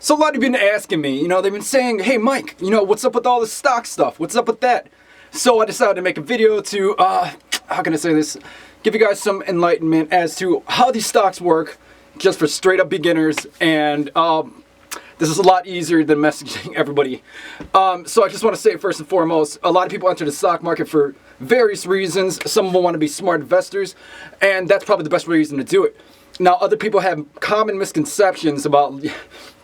So a lot of you have been asking me, they've been saying, hey Mike, what's up with all this stock stuff? What's up with that? So I decided to make a video to, how can I say this? Give you guys some enlightenment as to how these stocks work, just for straight up beginners. And this is a lot easier than messaging everybody. So I just want to say first and foremost, a lot of people enter the stock market for various reasons. Some of them want to be smart investors, and that's probably the best reason to do it. Now, other people have common misconceptions about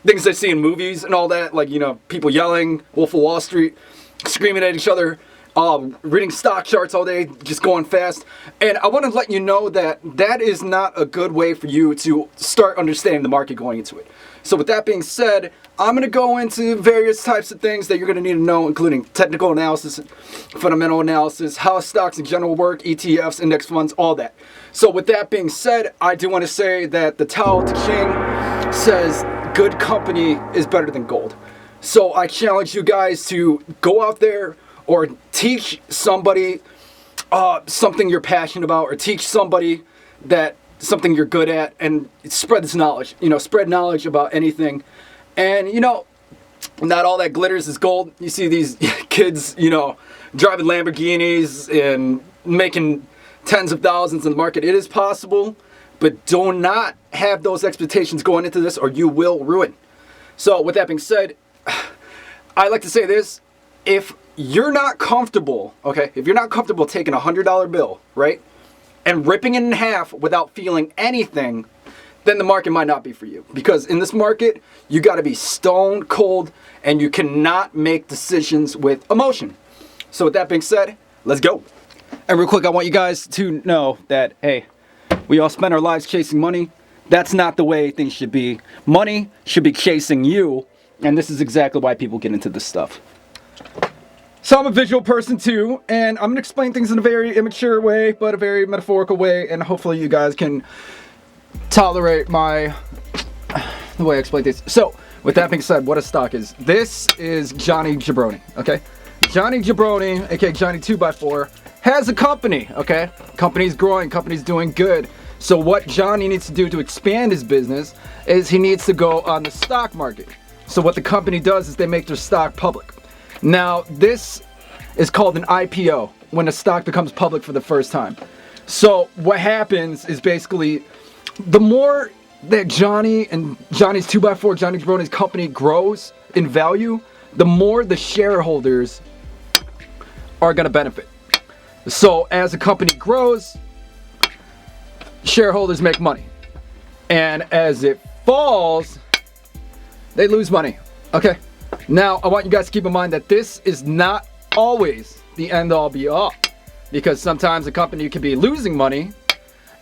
things they see in movies and all that, like, people yelling, Wolf of Wall Street, screaming at each other, reading stock charts all day, just going fast. And I want to let you know that that is not a good way for you to start understanding the market going into it. So with that being said, I'm going to go into various types of things that you're going to need to know, including technical analysis, fundamental analysis, how stocks in general work, ETFs, index funds, all that. So with that being said, I do want to say that the Tao Te Ching says good company is better than gold. So I challenge you guys to go out there or teach somebody something you're passionate about, or teach somebody that something you're good at, and spread this knowledge. Spread knowledge about anything. And not all that glitters is gold. You see these kids, driving Lamborghinis and making tens of thousands in the market. It is possible, but do not have those expectations going into this, or you will ruin. So with that being said, I like to say this: if you're not comfortable, if you're not comfortable taking a $100 bill, right, and ripping it in half without feeling anything, then the market might not be for you. Because in this market, you got to be stone cold, and you cannot make decisions with emotion. So with that being said, let's go. And real quick, I want you guys to know that, hey, we all spend our lives chasing money. That's not the way things should be. Money should be chasing you, and this is exactly why people get into this stuff. So I'm a visual person too, and I'm going to explain things in a very immature way, but a very metaphorical way, and hopefully you guys can tolerate the way I explain this. So, with that being said, what a stock is. This is Johnny Jabroni, okay? Johnny Jabroni, aka Johnny 2x4, has a company, okay? Company's growing, company's doing good. So what Johnny needs to do to expand his business is he needs to go on the stock market. So what the company does is they make their stock public. Now, this is called an IPO, when a stock becomes public for the first time. So what happens is basically, the more that Johnny's 2x4, Johnny Jabroni's company grows in value, the more the shareholders are going to benefit. So as a company grows, shareholders make money. And as it falls, they lose money. Okay? Now, I want you guys to keep in mind that this is not always the end all be all. Because sometimes a company could be losing money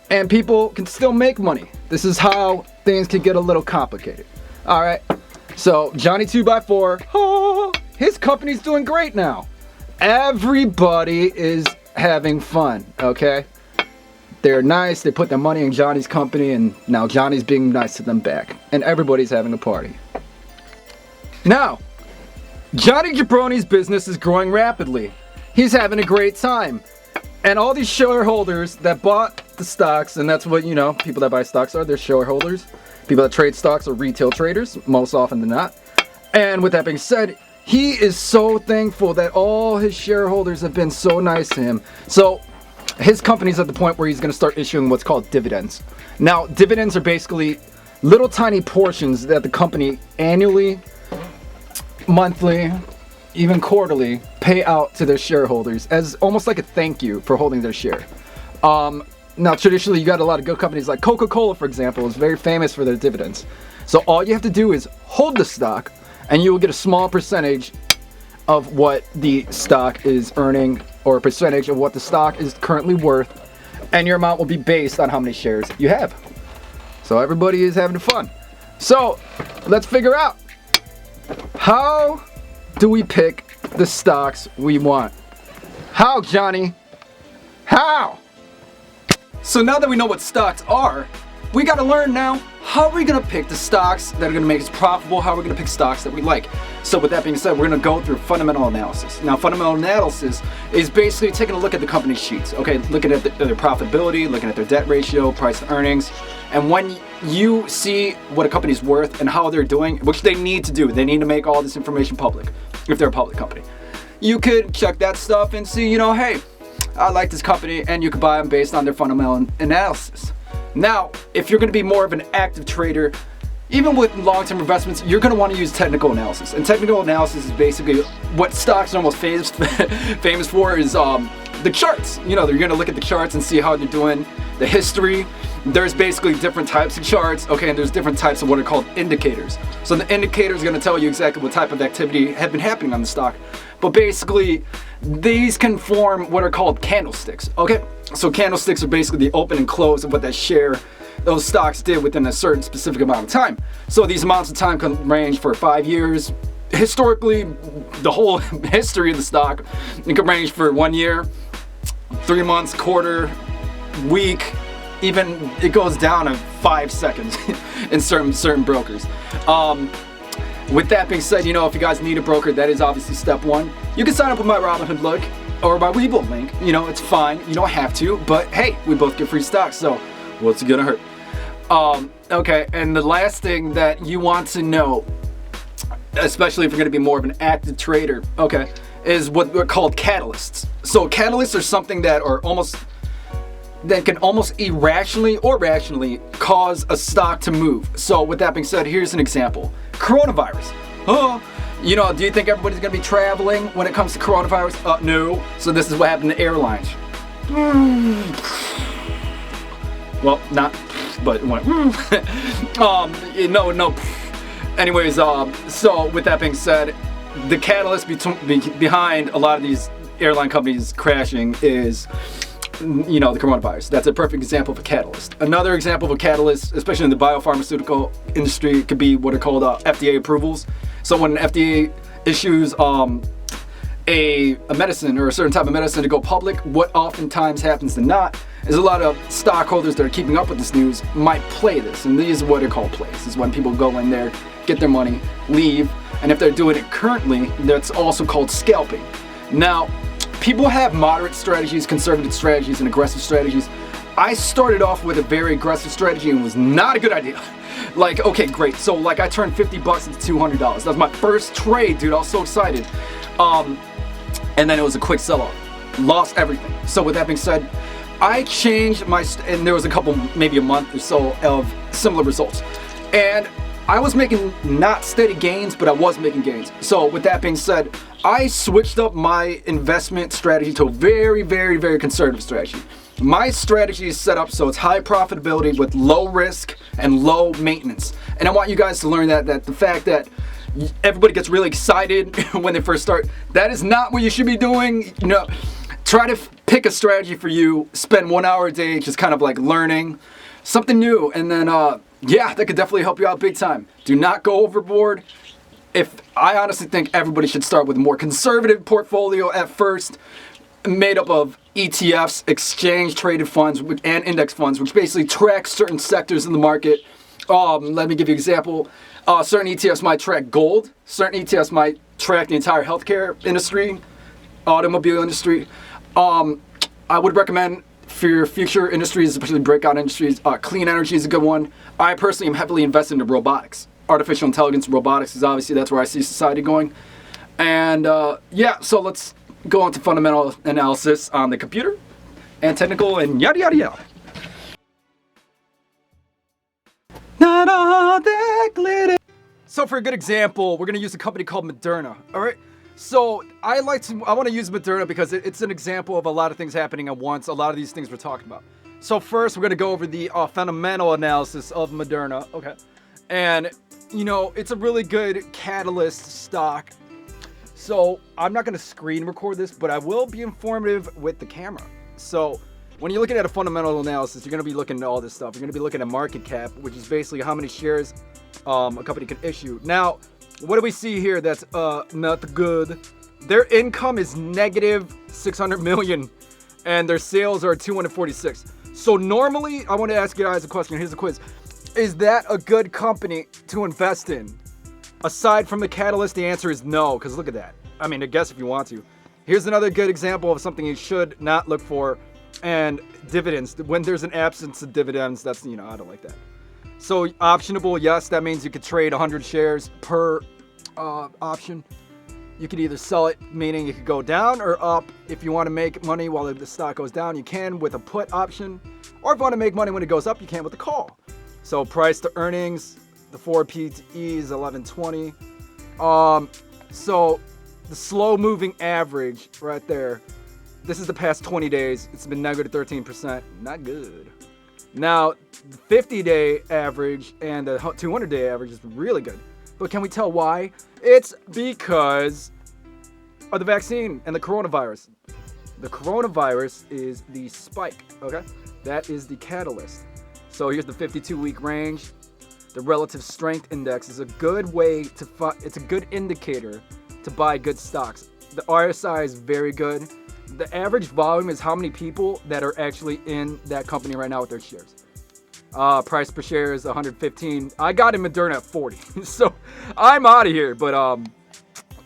and people can still make money. This is how things can get a little complicated. Alright, so Johnny 2x4, his company's doing great now. Everybody is having fun, okay? They're nice, they put their money in Johnny's company, and now Johnny's being nice to them back. And everybody's having a party. Now, Johnny Jabroni's business is growing rapidly. He's having a great time. And all these shareholders that bought the stocks, and that's what, people that buy stocks are, they're shareholders. People that trade stocks are retail traders, most often than not. And with that being said, he is so thankful that all his shareholders have been so nice to him. So his company's at the point where he's going to start issuing what's called dividends. Now, dividends are basically little tiny portions that the company annually, monthly, even quarterly, pay out to their shareholders as almost like a thank you for holding their share. Now, traditionally, you got a lot of good companies like Coca-Cola, for example, is very famous for their dividends. So all you have to do is hold the stock, and you will get a small percentage of what the stock is earning, or a percentage of what the stock is currently worth, and your amount will be based on how many shares you have. So everybody is having fun. So let's figure out, how do we pick the stocks we want? How, Johnny? How? So now that we know what stocks are, we gotta learn now how are we gonna pick the stocks that are gonna make us profitable? How are we gonna pick stocks that we like? So with that being said, we're gonna go through fundamental analysis. Now, fundamental analysis is basically taking a look at the company sheets, okay? Looking at their profitability, looking at their debt ratio, price to earnings. And when you see what a company's worth and how they're doing, which they need to do, they need to make all this information public if they're a public company. You could check that stuff and see, you know, hey, I like this company, and you could buy them based on their fundamental analysis. Now, if you're going to be more of an active trader, even with long-term investments, you're going to want to use technical analysis. And technical analysis is basically what stocks are almost famous for is the charts. You know, they're going to look at the charts and see how they're doing, the history. There's basically different types of charts, okay, and there's different types of what are called indicators. So the indicator is going to tell you exactly what type of activity had been happening on the stock. But basically, these can form what are called candlesticks, okay? So candlesticks are basically the open and close of what that share, those stocks did within a certain specific amount of time. So these amounts of time can range for 5 years. Historically, the whole history of the stock, it can range for 1 year, 3 months, quarter, week, even it goes down to 5 seconds in certain brokers. With that being said, you know, if you guys need a broker, that is obviously step one. You can sign up with my Robinhood link or my Webull link. You know, it's fine. You don't have to, but hey, we both get free stocks, so what's it gonna hurt? Okay, and the last thing that you want to know, especially if you're gonna be more of an active trader, okay, is what we're called catalysts. So catalysts are something that can almost irrationally or rationally cause a stock to move. So with that being said, here's an example. Coronavirus. Oh, you know, do you think everybody's gonna be traveling when it comes to coronavirus? No. So this is what happened to airlines. Well, not, but it went. No. Anyways, so with that being said, the catalyst behind a lot of these airline companies crashing is, you know, the coronavirus. That's a perfect example of a catalyst. Another example of a catalyst, especially in the biopharmaceutical industry, could be what are called FDA approvals. So when an FDA issues a medicine or a certain type of medicine to go public, what oftentimes happens to not is a lot of stockholders that are keeping up with this news might play this. And these are what are called plays. This is when people go in there, get their money, leave, and if they're doing it currently, that's also called scalping. Now, people have moderate strategies, conservative strategies, and aggressive strategies. I started off with a very aggressive strategy and it was not a good idea. Like, okay, great. So like I turned $50 into $200. That was my first trade, dude. I was so excited. And then it was a quick sell-off. Lost everything. So with that being said, I changed and there was a couple, maybe a month or so of similar results. And I was making not steady gains, but I was making gains. So with that being said, I switched up my investment strategy to a very, very, very conservative strategy. My strategy is set up so it's high profitability with low risk and low maintenance. And I want you guys to learn that the fact that everybody gets really excited when they first start, that is not what you should be doing. You know, try to pick a strategy for you, spend 1 hour a day just kind of like learning something new, and then yeah, that could definitely help you out big time. Do not go overboard. I honestly think everybody should start with a more conservative portfolio at first, made up of ETFs, exchange traded funds, and index funds, which basically track certain sectors in the market. Let me give you an example. Certain ETFs might track gold. Certain ETFs might track the entire healthcare industry, automobile industry. I would recommend for your future industries, especially breakout industries, clean energy is a good one. I personally am heavily invested into robotics. Artificial intelligence and robotics is obviously, that's where I see society going. And yeah, so let's go into fundamental analysis on the computer and technical and yada yada yada. Not all that glitter. So for a good example, we're gonna use a company called Moderna. All right. So I want to use Moderna because it's an example of a lot of things happening at once. A lot of these things we're talking about. So first, we're gonna go over the fundamental analysis of Moderna. Okay. And you know, it's a really good catalyst stock. So I'm not gonna screen record this, but I will be informative with the camera. So when you're looking at a fundamental analysis, you're gonna be looking at all this stuff. You're gonna be looking at market cap, which is basically how many shares a company can issue. Now, what do we see here that's not good? Their income is negative 600 million and their sales are 246. So normally, I want to ask you guys a question. Here's a quiz. is that a good company to invest in? Aside from the catalyst, the answer is no, because look at that. I mean, I guess if you want to. Here's another good example of something you should not look for, and dividends. When there's an absence of dividends, that's, I don't like that. So optionable, yes, that means you could trade 100 shares per option. You could either sell it, meaning it could go down, or up. If you want to make money while the stock goes down, you can with a put option. Or if you want to make money when it goes up, you can with a call. So price to earnings, the 4P to E is 1120. So the slow moving average right there, this is the past 20 days. It's been negative 13%. Not good. Now, the 50-day average and the 200-day average is really good. But can we tell why? It's because of the vaccine and the coronavirus. The coronavirus is the spike, okay? That is the catalyst. So here's the 52-week range. The relative strength index is a good way to it's a good indicator to buy good stocks. The RSI is very good. The average volume is how many people that are actually in that company right now with their shares. Price per share is 115. I got in Moderna at 40, so I'm out of here. But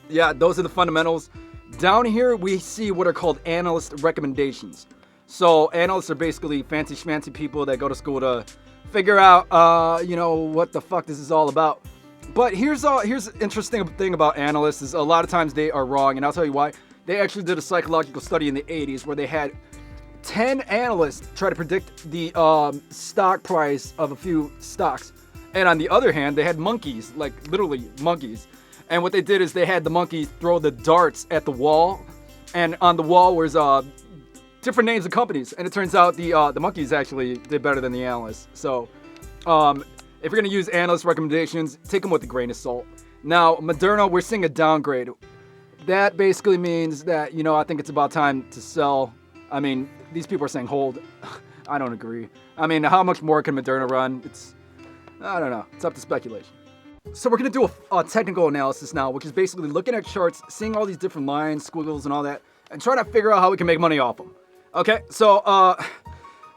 yeah, those are the fundamentals. Down here, we see what are called analyst recommendations. So analysts are basically fancy schmancy people that go to school to figure out, what the fuck this is all about. But here's an interesting thing about analysts is a lot of times they are wrong, and I'll tell you why. They actually did a psychological study in the 80s where they had 10 analysts try to predict the stock price of a few stocks. And on the other hand, they had monkeys, like literally monkeys. And what they did is they had the monkeys throw the darts at the wall. And on the wall was different names of companies. And it turns out the monkeys actually did better than the analysts. So if you're going to use analyst recommendations, take them with a grain of salt. Now, Moderna, we're seeing a downgrade. That basically means that, I think it's about time to sell. I mean, these people are saying hold. I don't agree. I mean, how much more can Moderna run? I don't know. It's up to speculation. So we're going to do a technical analysis now, which is basically looking at charts, seeing all these different lines, squiggles, and all that, and trying to figure out how we can make money off them. Okay, so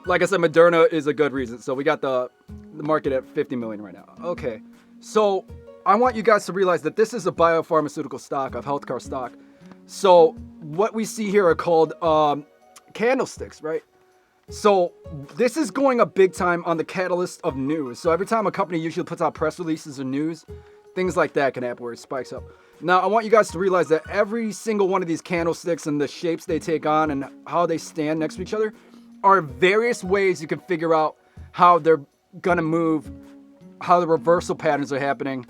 like I said, Moderna is a good reason. So we got the market at 50 million right now. Okay, so I want you guys to realize that this is a biopharmaceutical stock, a healthcare stock. So what we see here are called candlesticks, right? So this is going up big time on the catalyst of news. So every time a company usually puts out press releases or news, things like that can happen where it spikes up. Now, I want you guys to realize that every single one of these candlesticks and the shapes they take on and how they stand next to each other are various ways you can figure out how they're going to move, how the reversal patterns are happening.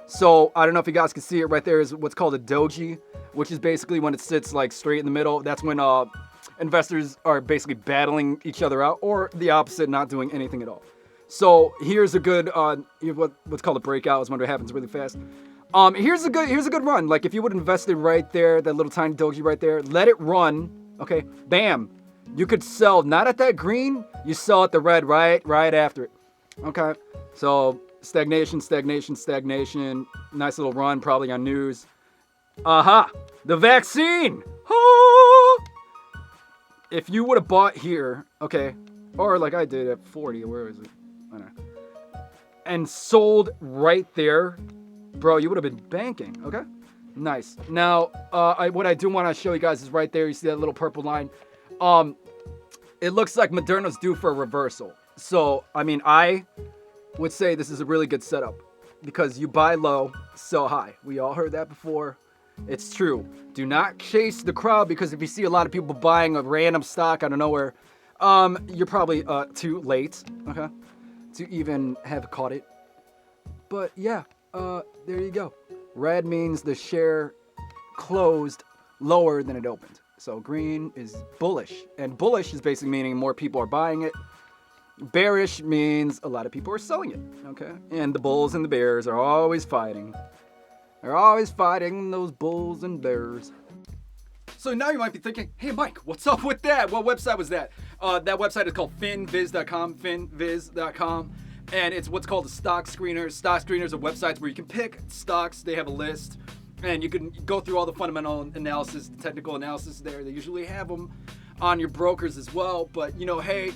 So I don't know if you guys can see it right there is what's called a doji, which is basically when it sits like straight in the middle. That's when investors are basically battling each other out, or the opposite, not doing anything at all. So here's a good what's called a breakout is when it happens really fast. Here's a good run. Like if you would invest it right there, that little tiny doji right there, let it run. Okay, bam. You could sell not at that green, you sell at the red right after it. Okay, so stagnation. Nice little run, probably on news. Aha, the vaccine. If you would have bought here, okay, or like I did at 40, where is it? I don't know. And sold right there, bro, you would have been banking, okay? Nice. Now, what I do want to show you guys is right there. You see that little purple line? It looks like Moderna's due for a reversal. So, I mean, I would say this is a really good setup because you buy low, sell high. We all heard that before. It's true. Do not chase the crowd because if you see a lot of people buying a random stock out of nowhere, you're probably too late, okay, to even have caught it. But yeah, there you go. Red means the share closed lower than it opened. So green is bullish, and bullish is basically meaning more people are buying it. Bearish means a lot of people are selling it, okay? And the bulls and the bears are always fighting. They're always fighting, those bulls and bears. So now you might be thinking, hey Mike, what's up with that? What website was that? That website is called Finviz.com, Finviz.com. And it's what's called a stock screener. Stock screeners are websites where you can pick stocks. They have a list. And you can go through all the fundamental analysis, the technical analysis there. They usually have them on your brokers as well. But, hey,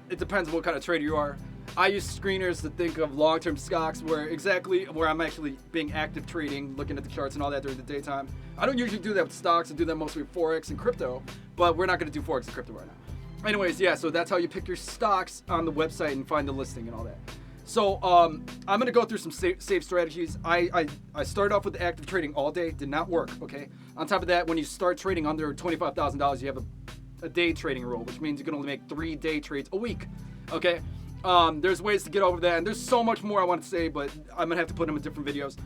it depends on what kind of trader you are. I use screeners to think of long-term stocks where I'm actually being active trading, looking at the charts and all that during the daytime. I don't usually do that with stocks. I do that mostly with Forex and crypto, but we're not going to do Forex and crypto right now. Anyways, yeah, so that's how you pick your stocks on the website and find the listing and all that. So I'm going to go through some safe strategies. I started off with active trading all day. Did not work, okay? On top of that, when you start trading under $25,000, you have a day trading rule, which means you can only make 3 day trades a week, okay? There's ways to get over that, and there's so much more I want to say, but I'm going to have to put them in different videos.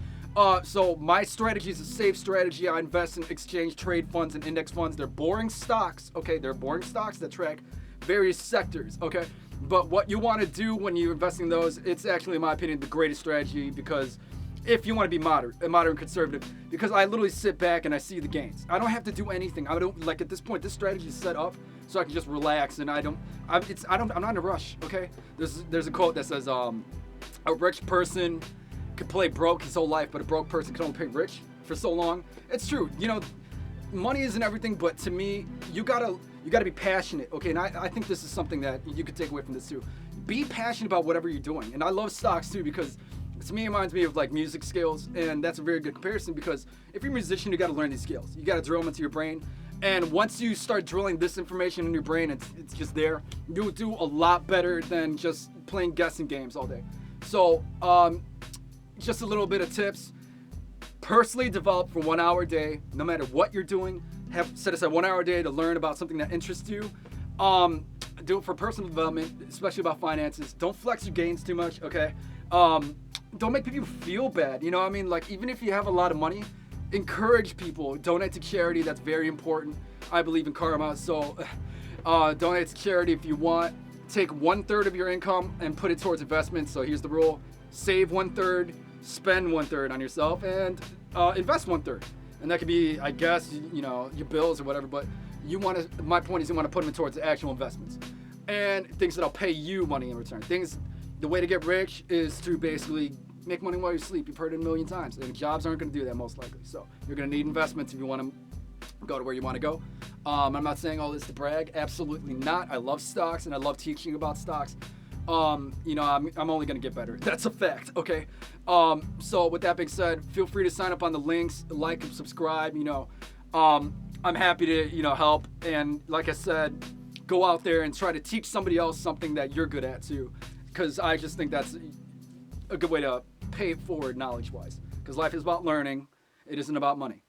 So my strategy is a safe strategy. I invest in exchange trade funds and index funds. They're boring stocks, okay? They're boring stocks that track various sectors, okay? But what you want to do when you're investing in those, it's actually, in my opinion, the greatest strategy, because if you want to be moderate and conservative, because I literally sit back and I see the gains. I don't have to do anything. I don't, like, at this point, this strategy is set up so I can just relax, and I'm not in a rush, okay? There's a quote that says, a rich person could play broke his whole life, but a broke person can only play rich for so long. It's true. You know, money isn't everything, but to me, you gotta be passionate, okay? And I think this is something that you could take away from this too. Be passionate about whatever you're doing. And I love stocks too, because to me it reminds me of like music skills, and that's a very good comparison, because if you're a musician, you gotta learn these skills. You gotta drill them into your brain. And once you start drilling this information in your brain, it's just there, you'll do a lot better than just playing guessing games all day. So, just a little bit of tips. Personally develop for 1 hour a day, no matter what you're doing. Set aside 1 hour a day to learn about something that interests you. Do it for personal development, especially about finances. Don't flex your gains too much, okay? Don't make people feel bad. You know what I mean? Like, even if you have a lot of money, encourage people. Donate to charity. That's very important. I believe in karma, so donate to charity if you want. Take 1/3 of your income and put it towards investments. So here's the rule: save 1/3, spend 1/3 on yourself, and invest 1/3. And that could be, I guess, you know, your bills or whatever. But my point is, you want to put them towards actual investments and things that'll pay you money in return. The way to get rich is to basically make money while you sleep. You've heard it a million times. And jobs aren't going to do that, most likely. So you're going to need investments if you want to go to where you want to go. I'm not saying all this to brag. Absolutely not. I love stocks and I love teaching about stocks. You know, I'm only going to get better. That's a fact, okay? So with that being said, feel free to sign up on the links, like and subscribe. You know, I'm happy to, you know, help. And like I said, go out there and try to teach somebody else something that you're good at too. Because I just think that's a good way to pay it forward knowledge-wise. Because life is about learning. It isn't about money.